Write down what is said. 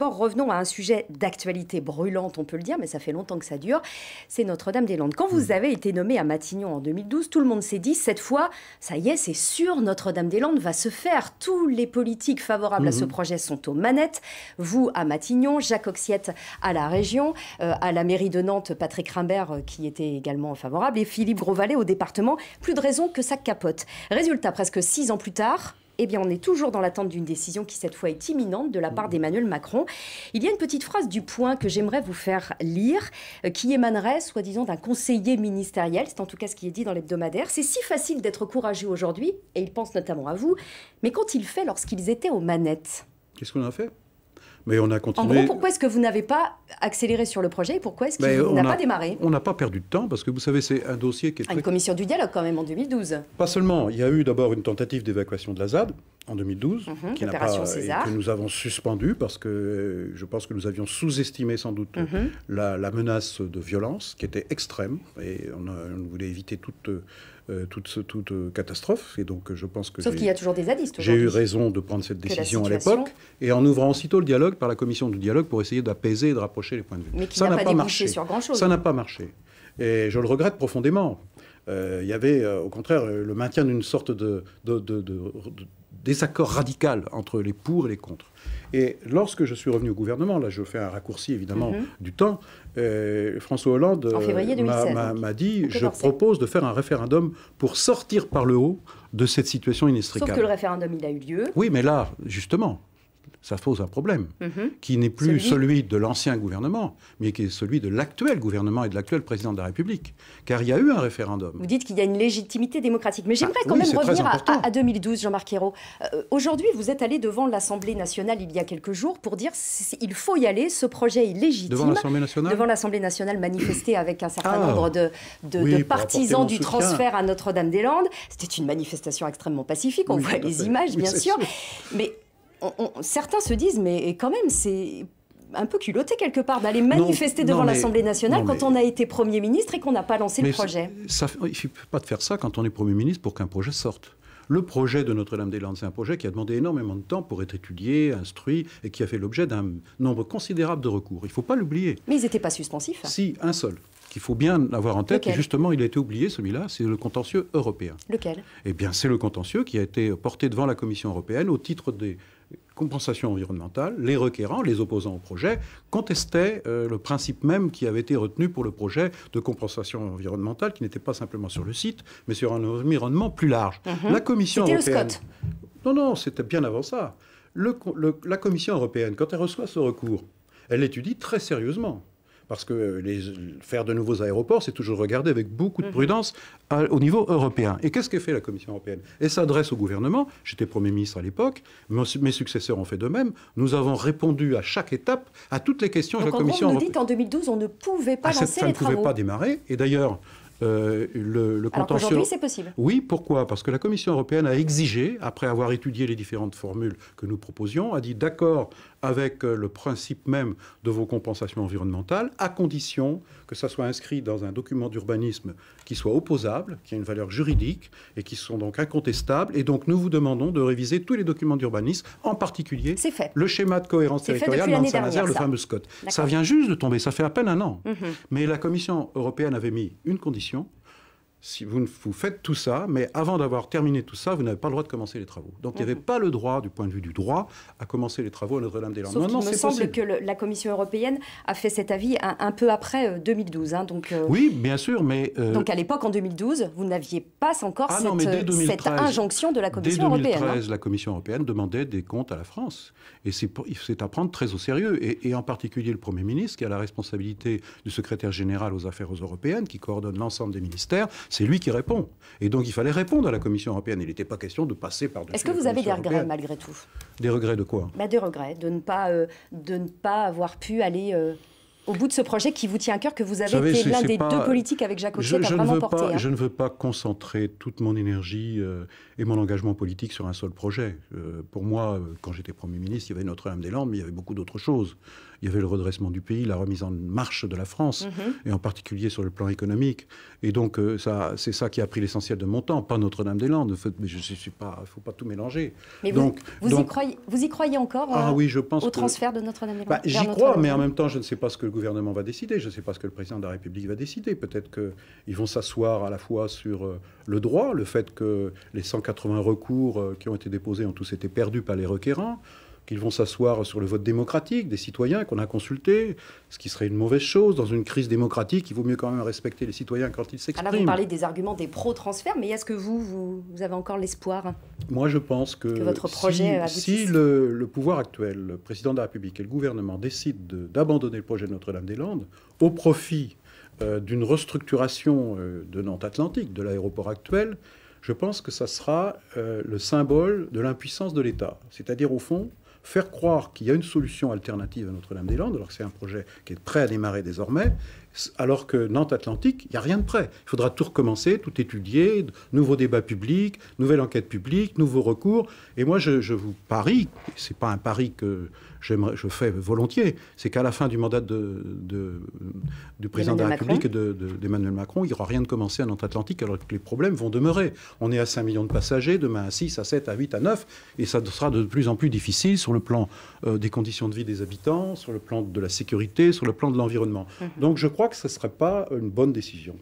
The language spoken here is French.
revenons à un sujet d'actualité brûlante, on peut le dire, mais ça fait longtemps que ça dure, c'est Notre-Dame-des-Landes. Quand vous avez été nommé à Matignon en 2012, tout le monde s'est dit, cette fois, ça y est, c'est sûr, Notre-Dame-des-Landes va se faire. Tous les politiques favorables à ce projet sont aux manettes. Vous, à Matignon, Jacques Oxiette à la région, à la mairie de Nantes, Patrick Rimbert, qui était également favorable, et Philippe Grosvalet au département. Plus de raison que ça capote. Résultat, presque 6 ans plus tard, eh bien, on est toujours dans l'attente d'une décision qui, cette fois, est imminente de la part d'Emmanuel Macron. Il y a une petite phrase du Point que j'aimerais vous faire lire, qui émanerait, soi-disant, d'un conseiller ministériel. C'est en tout cas ce qui est dit dans l'hebdomadaire. C'est si facile d'être courageux aujourd'hui, et il pense notamment à vous, mais qu'ont-ils fait lorsqu'ils étaient aux manettes? Qu'est-ce qu'on a fait? Mais on a continué. En gros, pourquoi est-ce que vous n'avez pas accéléré sur le projet et pourquoi est-ce qu'il n'a pas démarré? On n'a pas perdu de temps parce que vous savez, c'est un dossier qui est Une commission du dialogue quand même en 2012. Pas seulement. Il y a eu d'abord une tentative d'évacuation de la ZAD en 2012 qui n'a pas, César. que nous avons suspendue parce que je pense que nous avions sous-estimé sans doute la menace de violence qui était extrême et on voulait éviter toute catastrophe. Et donc, je pense que sauf qu'il y a toujours des zadistes j'ai eu raison de prendre cette décision à l'époque, et en ouvrant aussitôt le dialogue par la commission du dialogue pour essayer d'apaiser et de rapprocher les points de vue. Mais qui n'a pas débouché sur grand-chose. Ça n'a pas marché. Et je le regrette profondément. Il y avait, au contraire, le maintien d'une sorte de désaccord radical entre les pour et les contre. Et lorsque je suis revenu au gouvernement, là je fais un raccourci évidemment du temps, François Hollande m'a dit « Je propose de faire un référendum pour sortir par le haut de cette situation inextricable ». Sauf que le référendum, il a eu lieu. Oui, mais là, justement, ça pose un problème qui n'est plus celui de l'ancien gouvernement, mais qui est celui de l'actuel gouvernement et de l'actuel président de la République. Car il y a eu un référendum. Vous dites qu'il y a une légitimité démocratique. Mais j'aimerais quand même revenir à 2012, Jean-Marc Ayrault. Aujourd'hui, vous êtes allé devant l'Assemblée nationale il y a quelques jours pour dire qu'il faut y aller, ce projet est légitime. Devant l'Assemblée nationale? Devant l'Assemblée nationale, manifesté avec un certain nombre de partisans du transfert à Notre-Dame-des-Landes. C'était une manifestation extrêmement pacifique, on voit les images, bien sûr. Mais certains se disent, mais quand même, c'est un peu culotté quelque part d'aller manifester devant l'Assemblée nationale quand on a été Premier ministre et qu'on n'a pas lancé le projet. Il ne suffit pas de faire ça quand on est Premier ministre pour qu'un projet sorte. Le projet de Notre-Dame-des-Landes, c'est un projet qui a demandé énormément de temps pour être étudié, instruit, et qui a fait l'objet d'un nombre considérable de recours. Il ne faut pas l'oublier. Mais ils n'étaient pas suspensifs. Si, un seul, qu'il faut bien avoir en tête. Et justement, il a été oublié, celui-là, c'est le contentieux européen. Lequel? Eh bien, c'est le contentieux qui a été porté devant la Commission européenne au titre des compensations environnementales. Les requérants, les opposants au projet, contestaient le principe même qui avait été retenu pour le projet de compensation environnementale, qui n'était pas simplement sur le site, mais sur un environnement plus large. La Commission européenne... C'était le SCOT. Non, c'était bien avant ça. La Commission européenne, quand elle reçoit ce recours, elle l'étudie très sérieusement. Parce que faire de nouveaux aéroports, c'est toujours regarder avec beaucoup de prudence au niveau européen. Et qu'est-ce qu'elle fait, la Commission européenne? Elle s'adresse au gouvernement. J'étais Premier ministre à l'époque. Mes successeurs ont fait de même. Nous avons répondu à chaque étape à toutes les questions de la Commission européenne. Donc, en gros, vous nous dites, en 2012, on ne pouvait pas lancer les travaux. Ça ne pouvait pas démarrer. Et d'ailleurs... Alors qu'aujourd'hui, c'est possible. Oui, pourquoi? Parce que la Commission européenne a exigé, après avoir étudié les différentes formules que nous proposions, a dit d'accord avec le principe même de vos compensations environnementales, à condition que ça soit inscrit dans un document d'urbanisme qui soit opposable, qui a une valeur juridique et qui sont donc incontestables. Et donc, nous vous demandons de réviser tous les documents d'urbanisme, en particulier le schéma de cohérence territoriale Nantes-Saint-Nazaire, le fameux SCOT. Ça vient juste de tomber, ça fait à peine un an. Mais la Commission européenne avait mis une condition. Si vous faites tout ça, mais avant d'avoir terminé tout ça, vous n'avez pas le droit de commencer les travaux. Donc il n'y avait pas le droit, du point de vue du droit, à commencer les travaux à Notre-Dame-des-Landes. Sauf qu'il me semble que la Commission européenne a fait cet avis un peu après 2012. Oui, bien sûr, mais... Donc à l'époque, en 2012, vous n'aviez pas encore cette injonction de la Commission européenne. Dès 2013, la Commission européenne demandait des comptes à la France. Et c'est à prendre très au sérieux. Et en particulier le Premier ministre, qui a la responsabilité du secrétaire général aux affaires européennes, qui coordonne l'ensemble des ministères. C'est lui qui répond. Et donc, il fallait répondre à la Commission européenne. Il n'était pas question de passer par-dessus. Est-ce que vous avez des regrets, malgré tout? Des regrets de quoi? Des regrets de ne pas avoir pu aller Au bout de ce projet qui vous tient à cœur, que vous avez savez, été l'un des deux politiques avec Jacques Ossiet à vraiment porter. Je ne veux pas concentrer toute mon énergie et mon engagement politique sur un seul projet. Pour moi, quand j'étais Premier ministre, il y avait Notre-Dame-des-Landes, mais il y avait beaucoup d'autres choses. Il y avait le redressement du pays, la remise en marche de la France, et en particulier sur le plan économique. Et donc, c'est ça qui a pris l'essentiel de mon temps, pas Notre-Dame-des-Landes. Mais je suis pas, il ne faut pas tout mélanger. Mais vous y croyez encore oui, je pense au transfert de Notre-Dame-des-Landes? J'y crois, mais en même temps, je ne sais pas ce que le gouvernement va décider. Je ne sais pas ce que le président de la République va décider. Peut-être qu'ils vont s'asseoir à la fois sur le droit, le fait que les 180 recours qui ont été déposés ont tous été perdus par les requérants, qu'ils vont s'asseoir sur le vote démocratique des citoyens qu'on a consultés, ce qui serait une mauvaise chose. Dans une crise démocratique, il vaut mieux quand même respecter les citoyens quand ils s'expriment. Là, vous parlez des arguments des pro-transferts, mais est-ce que vous avez encore l'espoir? Moi, je pense que votre projet si le pouvoir actuel, le président de la République et le gouvernement décident d'abandonner le projet de Notre-Dame-des-Landes au profit d'une restructuration de Nantes Atlantique, de l'aéroport actuel, je pense que ça sera le symbole de l'impuissance de l'État. C'est-à-dire, au fond, faire croire qu'il y a une solution alternative à Notre-Dame-des-Landes, alors que c'est un projet qui est prêt à démarrer désormais, alors que Nantes Atlantique, il n'y a rien de prêt. Il faudra tout recommencer, tout étudier, nouveaux débats publics, nouvelle enquête publique, nouveaux recours. Et moi, je vous parie, c'est pas un pari que je fais volontiers, c'est qu'à la fin du mandat du président de la République et d'Emmanuel Macron, il n'y aura rien de commencé à Nantes Atlantique, alors que les problèmes vont demeurer. On est à 5 millions de passagers, demain à 6, à 7, à 8, à 9, et ça sera de plus en plus difficile sur le plan des conditions de vie des habitants, sur le plan de la sécurité, sur le plan de l'environnement. Donc je crois que ce ne serait pas une bonne décision.